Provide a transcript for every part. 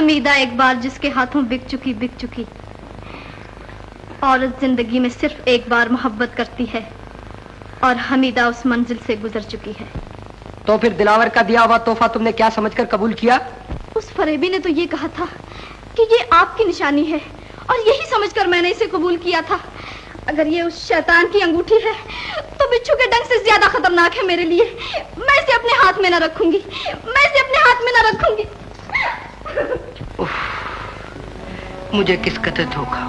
हमीदा एक बार जिसके हाथों बिक चुकी। औरत जिंदगी में सिर्फ एक बार मोहब्बत करती है और हमीदा उस मंजिल से गुजर चुकी है। तो फिर दिलावर का दिया हुआ तोहफा तुमने क्या समझकर कबूल किया? उस फरेबी ने तो ये कहा था कि ये आपकी निशानी है और यही समझकर मैंने इसे कबूल किया था। अगर ये उस शैतान की अंगूठी है तो बिच्छू के डंक से ज्यादा खतरनाक है मेरे लिए। मैं इसे अपने हाथ में न रखूंगी, मैं इसे अपने हाथ में न रखूंगी। मुझे किस कदर धोखा।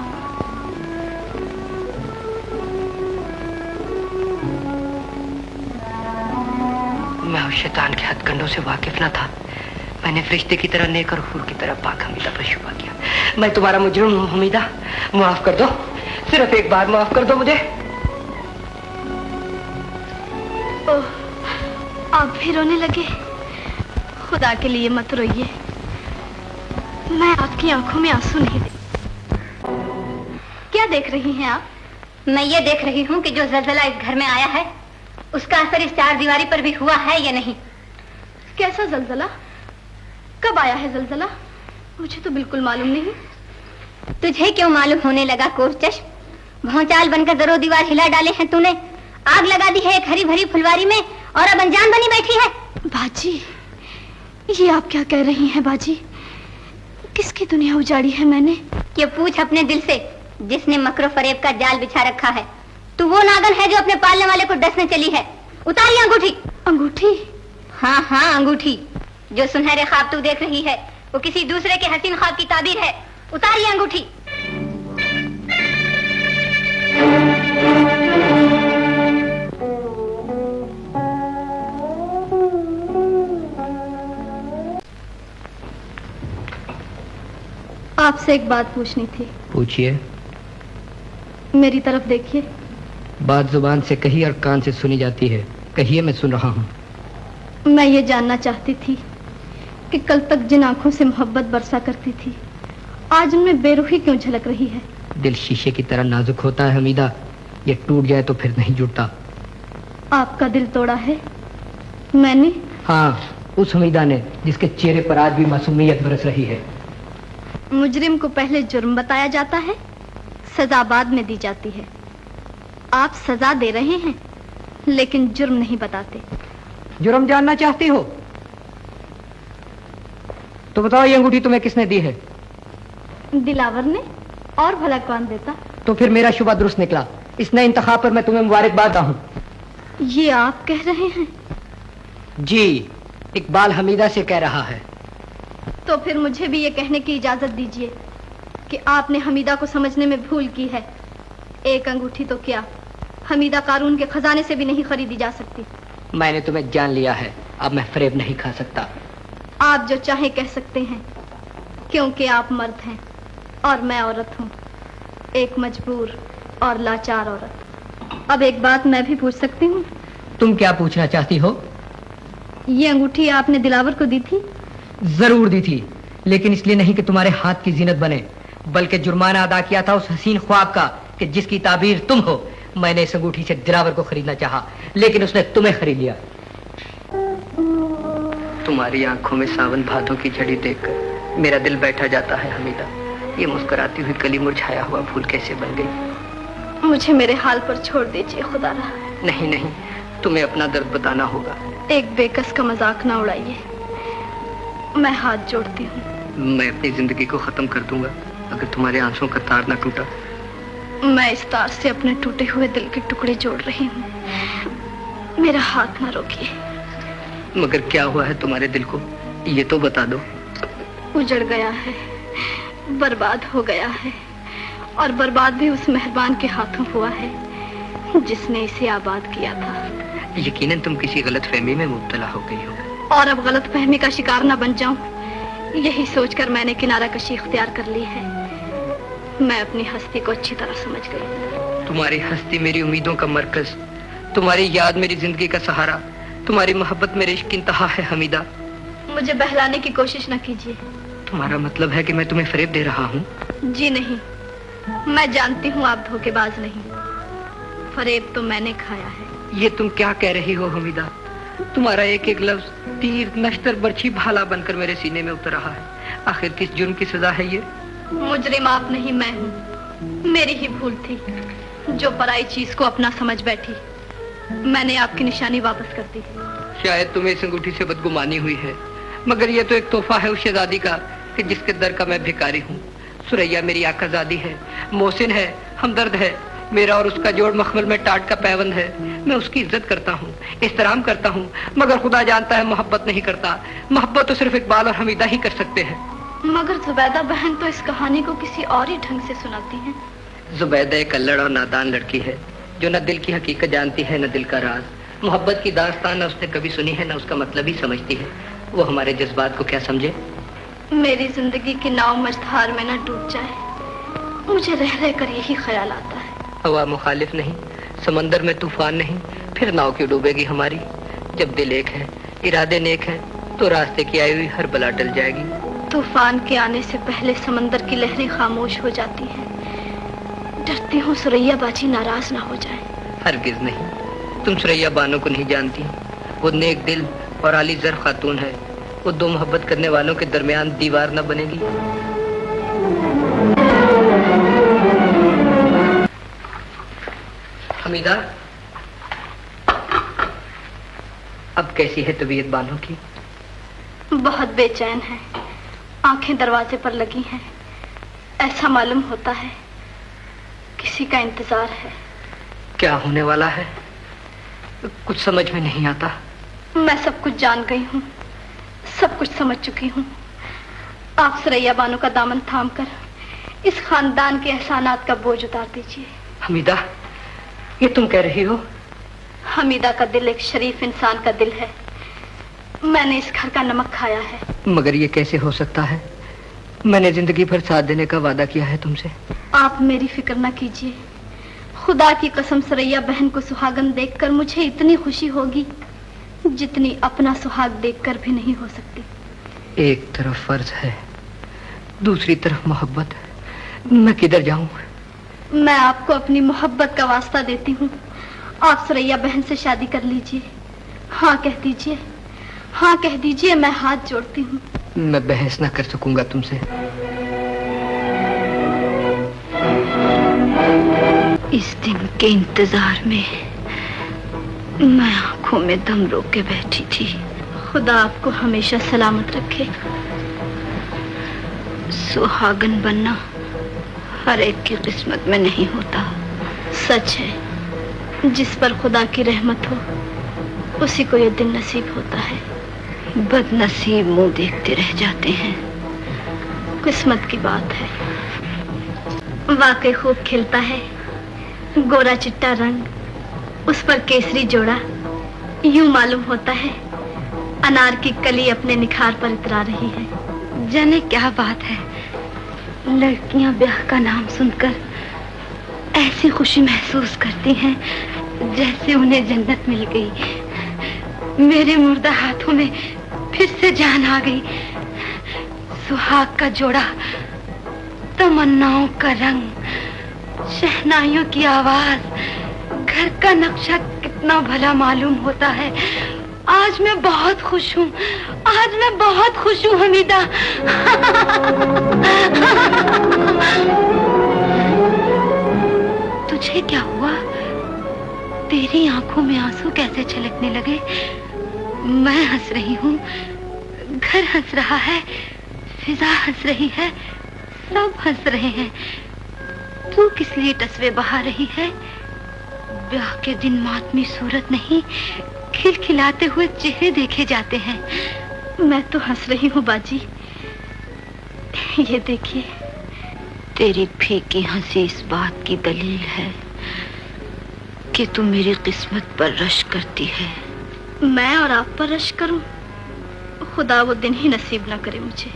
मैं उस शैतान के हथकंडों से वाकिफ न था। मैंने फरिश्ते की तरह नेक और हूर की तरह पाक हमीदा पर शुबा किया। मैं तुम्हारा मुजरिम हूँ हमीदा, माफ कर दो, सिर्फ एक बार माफ कर दो मुझे। ओह, आप भी रोने लगे? खुदा के लिए मत रोइए, मैं आपकी आंखों में आंसू नहीं देख। क्या देख रही हैं आप? मैं ये देख रही हूँ कि जो जलजला इस घर में आया है उसका असर इस चार दीवारी पर भी हुआ है या नहीं। कैसा जलजला? कब आया है जलजला? मुझे तो बिल्कुल मालूम नहीं। तुझे क्यों मालूम होने लगा कोरचश्म? भौचाल बनकर दरो दीवार हिला डाले हैं तूने, आग लगा दी है एक हरी भरी फुलवारी में और अब अनजान बनी बैठी है। बाजी, ये आप क्या कह रही हैं बाजी? किसकी दुनिया उजाड़ी है मैंने? ये पूछ अपने दिल से जिसने मकरो फरेब का जाल बिछा रखा है। तू वो नागन है जो अपने पालने वाले को डसने चली है। उतारी अंगूठी। अंगूठी? हाँ हाँ अंगूठी। जो सुनहरे ख्वाब तू देख रही है वो किसी दूसरे के हसीन ख्वाब की ताबीर है। उतारी अंगूठी। आपसे एक बात पूछनी थी। पूछिए। मेरी तरफ देखिए। बात जुबान से कही और कान से सुनी जाती है। कहिए, मैं सुन रहा हूँ। मैं ये जानना चाहती थी कि कल तक जिन आंखों से मोहब्बत बरसा करती थी आज उनमें बेरुखी क्यों झलक रही है? दिल शीशे की तरह नाजुक होता है हमीदा, ये टूट जाए तो फिर नहीं जुड़ता। आपका दिल तोड़ा है मैंने? हाँ, उस हमीदा ने जिसके चेहरे पर आज भी मासूमियत बरस रही है। मुजरिम को पहले जुर्म बताया जाता है, सजा बाद में दी जाती है। आप सजा दे रहे हैं लेकिन जुर्म नहीं बताते। जुर्म जानना चाहती हो तो बताओ, ये अंगूठी तुम्हें किसने दी है? दिलावर ने, और भला कौन देता? तो फिर मेरा शुबा दुरुस्त निकला। इस नए इंतखाब पर मैं तुम्हें मुबारकबाद हूँ। ये आप कह रहे हैं? जी, इकबाल हमीदा से कह रहा है। तो फिर मुझे भी ये कहने की इजाजत दीजिए कि आपने हमीदा को समझने में भूल की है। एक अंगूठी तो क्या, हमीदा कारून के खजाने से भी नहीं खरीदी जा सकती। मैंने तुम्हें जान लिया है, अब मैं फरेब नहीं खा सकता। आप जो चाहे कह सकते हैं, क्योंकि आप मर्द हैं और मैं औरत हूँ, एक मजबूर और लाचार औरत। अब एक बात मैं भी पूछ सकती हूँ? तुम क्या पूछना चाहती हो? ये अंगूठी आपने दिलावर को दी थी? जरूर दी थी, लेकिन इसलिए नहीं कि तुम्हारे हाथ की जीनत बने, बल्कि जुर्माना अदा किया था उस हसीन ख्वाब का कि जिसकी ताबीर तुम हो। मैंने इस अंगूठी से दिलावर को खरीदना चाहा, लेकिन उसने तुम्हें खरीद लिया। तुम्हारी आंखों में सावन भादों की झड़ी देखकर मेरा दिल बैठा जाता है हमीदा। ये मुस्कुराती हुई कली मुरझाया हुआ फूल कैसे बन गई? मुझे मेरे हाल पर छोड़ दीजिए खुदारा। नहीं नहीं, तुम्हें अपना दर्द बताना होगा। एक बेकस का मजाक ना उड़ाइए, मैं हाथ जोड़ती हूँ। मैं अपनी जिंदगी को खत्म कर दूंगा अगर तुम्हारे आंसुओं का तार ना टूटा। मैं इस तार से अपने टूटे हुए दिल के टुकड़े जोड़ रही हूँ, मेरा हाथ ना रोकिए। मगर क्या हुआ है तुम्हारे दिल को, ये तो बता दो। उजड़ गया है, बर्बाद हो गया है, और बर्बाद भी उस मेहरबान के हाथों हुआ है जिसने इसे आबाद किया था। यकीनन तुम किसी गलतफहमी में मुब्तला हो गई हो। और अब गलतफहमी का शिकार न बन जाऊं, यही सोचकर मैंने किनारा कशी इख्तियार कर ली है। मैं अपनी हस्ती को अच्छी तरह समझ गई। तुम्हारी हस्ती मेरी उम्मीदों का मरकज, तुम्हारी याद मेरी जिंदगी का सहारा, तुम्हारी मोहब्बत मेरे इश्क की इंतहा है हमीदा। मुझे बहलाने की कोशिश न कीजिए। तुम्हारा मतलब है कि मैं तुम्हें फरेब दे रहा हूँ? जी नहीं, मैं जानती हूँ आप धोखेबाज नहीं, फरेब तो मैंने खाया है। ये तुम क्या कह रही हो हमीदा? तुम्हारा एक एक लफ्ज तीर, नश्तर, बर्छी, भाला बनकर मेरे सीने में उतर रहा है। आखिर किस जुर्म की सजा है ये? मुजरिम आप नहीं, मैं हूँ। मेरी ही भूल थी जो पराई चीज को अपना समझ बैठी। मैंने आपकी निशानी वापस कर दी। शायद तुम्हें इस अंगूठी से बदगुमानी हुई है, मगर ये तो एक तोहफा है उस शहजादी का कि जिसके दर का मैं भिखारी हूँ। सुरैया मेरी आकाजादी है, मोहसिन है, हमदर्द है। मेरा और उसका जोड़ मखमल में टाट का पैबंद है। मैं उसकी इज्जत करता हूँ, एहतराम करता हूँ, मगर खुदा जानता है मोहब्बत नहीं करता। मोहब्बत तो सिर्फ इकबाल और हमीदा ही कर सकते हैं। मगर जुबैदा बहन तो इस कहानी को किसी और ही ढंग से सुनाती है। जुबैदा एक अल्लड़ और नादान लड़की है जो न दिल की हकीकत जानती है न दिल का राज। मोहब्बत की दास्तान न उसने कभी सुनी है न उसका मतलब ही समझती है। वो हमारे जज्बात को क्या समझे। मेरी जिंदगी की नाव मझधार में न डूब जाए, मुझे रह रह कर यही ख्याल आता है। हवा मुखालिफ नहीं, समंदर में तूफान नहीं, फिर नाव क्यों डूबेगी हमारी। जब दिल एक है, इरादे नेक है, तो रास्ते की आई हुई हर बला टल जाएगी। तूफान के आने से पहले समंदर की लहरें खामोश हो जाती हैं। डरती हूँ सुरैया बाजी नाराज ना हो जाए। हरगिज नहीं, तुम सुरैया बानो को नहीं जानती। वो नेक दिल और आली ज़र खातून है। वो दो मोहब्बत करने वालों के दरमियान दीवार न बनेगी। हमीदा, अब कैसी है तबीयत बानो की? बहुत बेचैन है, आंखें दरवाजे पर लगी हैं। ऐसा मालूम होता है किसी का इंतजार है। क्या होने वाला है? कुछ समझ में नहीं आता। मैं सब कुछ जान गई हूँ, सब कुछ समझ चुकी हूँ। आप सुरैया बानो का दामन थामकर इस खानदान के एहसानात का बोझ उतार दीजिए। हमीदा, ये तुम कह रही हो? हमीदा का दिल एक शरीफ इंसान का दिल है। मैंने इस घर का नमक खाया है। मगर ये कैसे हो सकता है? मैंने जिंदगी भर साथ देने का वादा किया है तुमसे। आप मेरी फिक्र न कीजिए। खुदा की कसम सुरैया बहन को सुहागन देखकर मुझे इतनी खुशी होगी जितनी अपना सुहाग देखकर भी नहीं हो सकती। एक तरफ फर्ज है, दूसरी तरफ मोहब्बत। मैं किधर जाऊं? मैं आपको अपनी मोहब्बत का वास्ता देती हूँ। आप सुरैया बहन से शादी कर लीजिए। हाँ कह दीजिए, हाँ कह दीजिए, मैं हाथ जोड़ती हूँ। मैं बहस ना कर सकूंगा तुमसे। इस दिन के इंतजार में मैं आंखों में दम रोक के बैठी थी। खुदा आपको हमेशा सलामत रखे। सुहागन बनना हर एक की किस्मत में नहीं होता। सच है, जिस पर खुदा की रहमत हो उसी को ये दिन नसीब होता है। बदनसीब मुंह देखते रह जाते हैं। किस्मत की बात है। वाकई खूब खिलता है गोरा चिट्टा रंग, उस पर केसरी जोड़ा। यूं मालूम होता है अनार की कली अपने निखार पर इतरा रही है। जाने क्या बात है, लड़कियां ब्याह का नाम सुनकर ऐसी खुशी महसूस करती हैं जैसे उन्हें जन्नत मिल गई। मेरे मुर्दा हाथों में फिर से जान आ गई। सुहाग का जोड़ा, तमन्नाओं का रंग, शहनाइयों की आवाज, घर का नक्शा कितना भला मालूम होता है। आज मैं बहुत खुश हूँ, आज मैं बहुत खुश हूँ हमीदा। तुझे क्या हुआ? तेरी आंखों में आंसू कैसे छलकने लगे? मैं हंस रही हूँ, घर हंस रहा है, फिजा हंस रही है, सब हंस रहे हैं। तू किस लिए टसवे बहा रही है? ब्याह के दिन मातमी सूरत नहीं, खिलखिलाते हुए चेहरे देखे जाते हैं। मैं तो हंस रही हूँ बाजी। ये देखिए, तेरी फीकी हंसी इस बात की दलील है कि तू मेरी किस्मत पर रश करती है। मैं और आप पर रश करूं? खुदा वो दिन ही नसीब ना करे मुझे।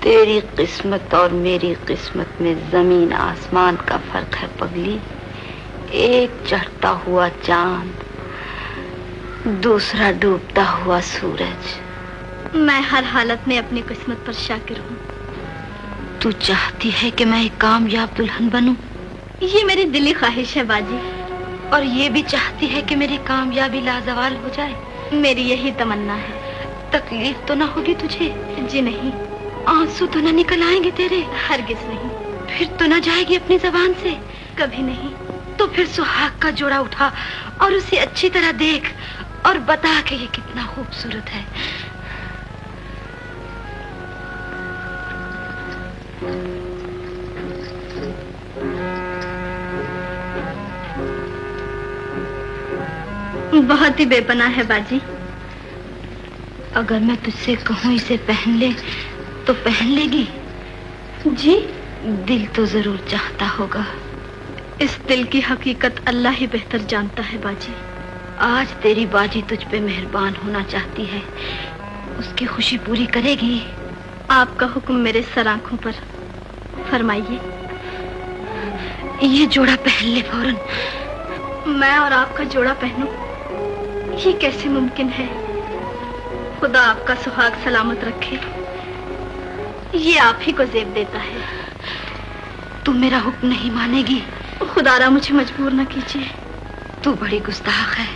तेरी किस्मत और मेरी किस्मत में जमीन आसमान का फर्क है पगली। एक चढ़ता हुआ चांद, दूसरा डूबता हुआ सूरज। मैं हर हालत में अपनी किस्मत पर शाकिर हूँ। तू चाहती है कि मैं एक कामयाब दुल्हन बनूं? ये मेरी दिली ख्वाहिश है बाजी। और ये भी चाहती है कि मेरी कामयाबी लाजवाल हो जाए? मेरी यही तमन्ना है। तकलीफ तो ना होगी तुझे? जी नहीं। आंसू तो न निकल आएंगे तेरे? हरगिज नहीं। फिर तो न जाएगी अपनी जबान से? कभी नहीं। तो फिर सुहाग का जोड़ा उठा और उसे अच्छी तरह देख और बता कि ये कितना खूबसूरत है। बहुत ही बेपनाह है बाजी। अगर मैं तुझसे कहूँ इसे पहन ले तो पहन लेगी? जी, दिल तो जरूर चाहता होगा। इस दिल की हकीकत अल्लाह ही बेहतर जानता है बाजी। आज तेरी बाजी तुझ पे मेहरबान होना चाहती है, उसकी खुशी पूरी करेगी। आपका हुक्म मेरे सर आंखों पर, फरमाइए। ये जोड़ा पहन ले फौरन। मैं और आपका जोड़ा पहनूं? ये कैसे मुमकिन है? खुदा आपका सुहाग सलामत रखे। ये आप ही को जेब देता है। तुम मेरा हुक्म नहीं मानेगी? खुदारा मुझे मजबूर न कीजिए। तू बड़ी गुस्ताख है,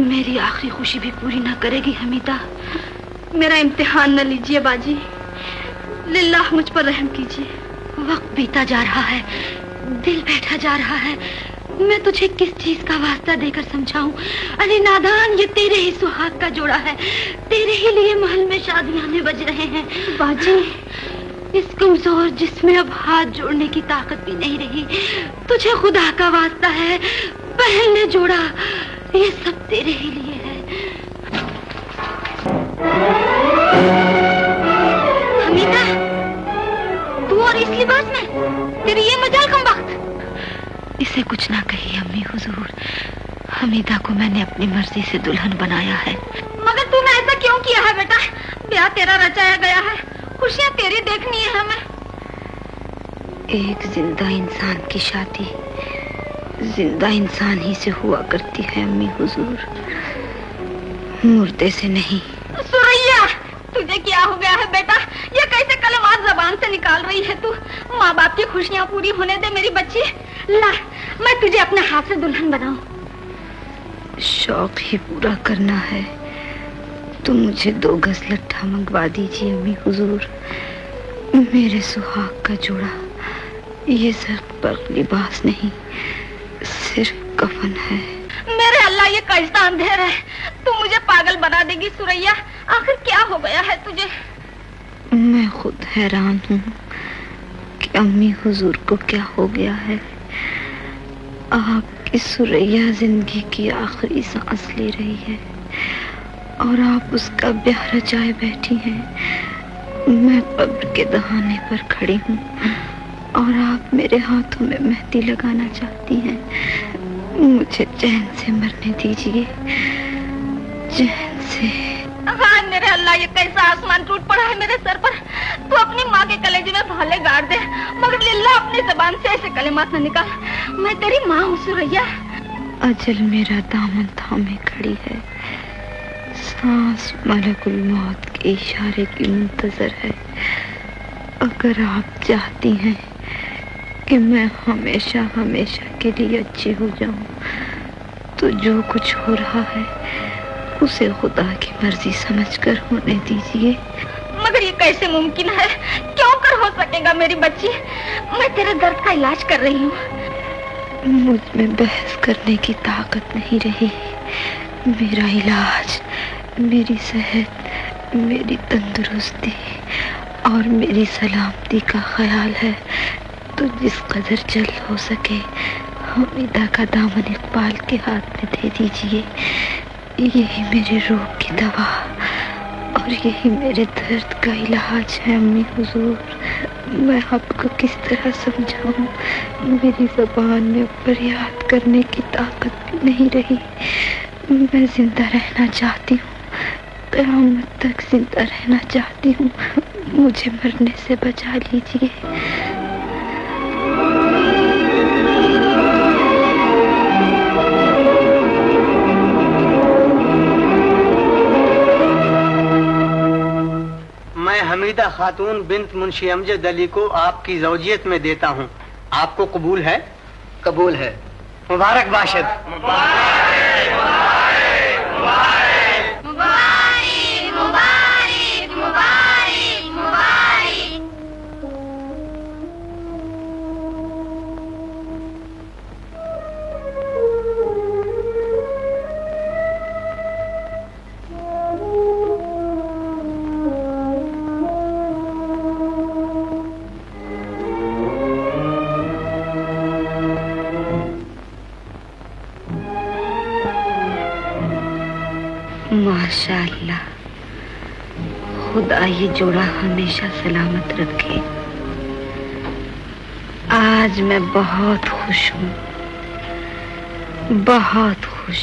मेरी आखिरी खुशी भी पूरी न करेगी हमीदा। मेरा इम्तिहान न लीजिए बाजी, लिल्लाह मुझ पर रहम कीजिए। वक्त बीता जा रहा है, दिल बैठा जा रहा है। मैं तुझे किस चीज का वास्ता देकर समझाऊं? अरे नादान, ये तेरे ही सुहाग का जोड़ा है, तेरे ही लिए महल में शादियाने बज रहे हैं। बाजी, इस कमजोर जिसमें अब हाथ जोड़ने की ताकत भी नहीं रही, तुझे खुदा का वास्ता है, पहन ले जोड़ा, ये सब तेरे ही लिए है। हमीदा, तू और इस लिबास में, तेरी ये मजाल कम वक्त। इसे कुछ ना कही अम्मी हुजूर, हमीदा को मैंने अपनी मर्जी से दुल्हन बनाया है। मगर तूने ऐसा क्यों किया है बेटा? ब्याह तेरा रचाया गया है, खुशियाँ तेरी देखनी है हमें। एक जिंदा इंसान की शादी जिंदा इंसान ही से हुआ करती है अम्मी हुजूर, मुर्दे से नहीं। सुरैया, तुझे क्या हो गया है बेटा? ये कैसे कलमात जबान से निकाल रही है तू? माँ बाप की खुशियाँ पूरी होने दे मेरी बच्ची। ला, मैं तुझे अपने हाथ से दुल्हन बनाऊं। शौक ही पूरा करना है तो मुझे 2 गज लट्ठा मंगवा दीजिए अम्मी हुजूर। मेरे सुहाग का जोड़ा, ये सिर्फ पर लिबास नहीं, सिर्फ कफन है। मेरे अल्लाह, ये कैसा अंधेर है? तू मुझे पागल बना देगी सुरैया। आखिर क्या हो गया है तुझे? मैं खुद हैरान हूँ कि अम्मी हुजूर को क्या हो गया है। आपकी सुरैया जिंदगी की आखिरी सांस ले रही है और आप उसका ब्याह रचाए बैठी हैं। मैं कब्र के दहाने पर खड़ी हूँ और आप मेरे हाथों में मेहंदी लगाना चाहती हैं। मुझे चैन से मरने दीजिए, चैन से। हाँ मेरे अल्लाह, ये कैसा आसमान टूट पड़ा है मेरे सर पर। तू अपनी माँ के कलेजे में भाले गाड़ दे, मगर लिल्लाह अपनी जबान से ऐसे कलिमात न निकाल। मैं तेरी माँ हूँ सुरैया। अजल मेरा दामन थामे खड़ी है, सांस मलकुल मौत के इशारे की मुंतजर है। अगर आप चाहती हैं कि मैं हमेशा हमेशा के लिए अच्छी हो जाऊं, तो जो कुछ हो रहा है उसे खुदा की मर्जी समझकर होने दीजिए। मगर ये कैसे मुमकिन है? क्यों कर हो सकेगा मेरी बच्ची? मैं तेरे दर्द का इलाज कर रही हूँ। मुझ में बहस करने की ताकत नहीं रही। मेरा इलाज, मेरी सेहत, मेरी तंदुरुस्ती और मेरी सलामती का ख्याल है, तो जिस कदर जल्द हो सके हमीदा का दामन इकबाल के हाथ में दे दीजिए। यही मेरे रोग की दवा और यही मेरे दर्द का इलाज है अम्मी हुजूर। मैं आपको किस तरह समझाऊं? मेरी ज़बान में फरियाद करने की ताकत भी नहीं रही। मैं जिंदा रहना चाहती हूँ, क़यामत तक जिंदा रहना चाहती हूँ। मुझे मरने से बचा लीजिए। हमीदा खातून बिन्त मुंशी अमजद अली को आपकी ज़ौजियत में देता हूँ। आपको कबूल है? कबूल है। मुबारक बाशद। माशाअल्लाह, खुदा ये जोड़ा हमेशा सलामत रखे। आज मैं बहुत खुश हूँ, बहुत खुश।